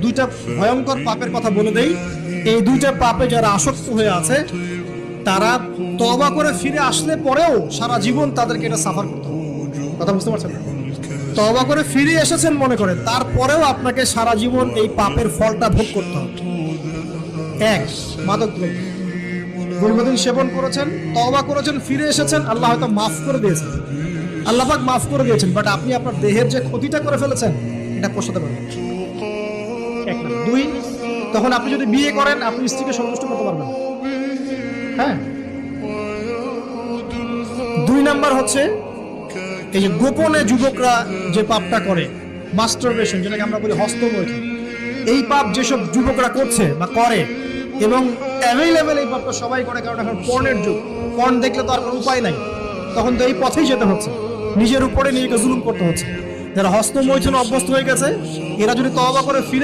দুইটা ভয়ঙ্কর পাপের কথা বলে দেই। এই দুইটা পাপে যারা আসক্ত হয়ে আছে তারা তওবা করে ফিরে আসলে পরেও সারা জীবন তাদেরকে এটা সাফার করতে হবে। কথা বুঝতে পারছেন? তওবা করে ফিরে এসেছেন মনে করে, তারপরেও আপনাকে সারা জীবন এই পাপের ফলটা ভোগ করতে হবে। এক, মাদক দ্রব্য দীর্ঘদিন সেবন করেছেন, তওবা করেছেন, ফিরে এসেছেন, আল্লাহ হয়তো মাফ করে দিয়েছেন, আল্লাহ পাক মাফ করে দিয়েছেন, বাট আপনি আপনার দেহের যে ক্ষতিটা করে ফেলেছেন এটা পোষাতে পারবেন। এক না। দুই, তখন আপনি যদি বিয়ে করেন আপনি স্ত্রীকে সন্তুষ্ট করতে পারবেন। হ্যাঁ। দুই নাম্বার হচ্ছে এই যে গোপনে যুবকরা যে পাপটা করে, মাস্টারবেশন, যেটাকে আমরা বলি হস্তমৈথুন, এই পাপ যেসব যুবকরা করছে বা করে এবং অ্যাভেলেবেল, এই পাপটা সবাই করে, কারণ এখন পর্নের যুগ, পর্ন দেখলে তো আর কোনো উপায় নাই, তখন তো এই পথেই যেতে হচ্ছে, নিজের উপরে নিজেকে জুলুম করতে হচ্ছে। যারা হস্তমৈথুন অভ্যস্ত হয়ে গেছে এরা যদি তওবা করে ফিরে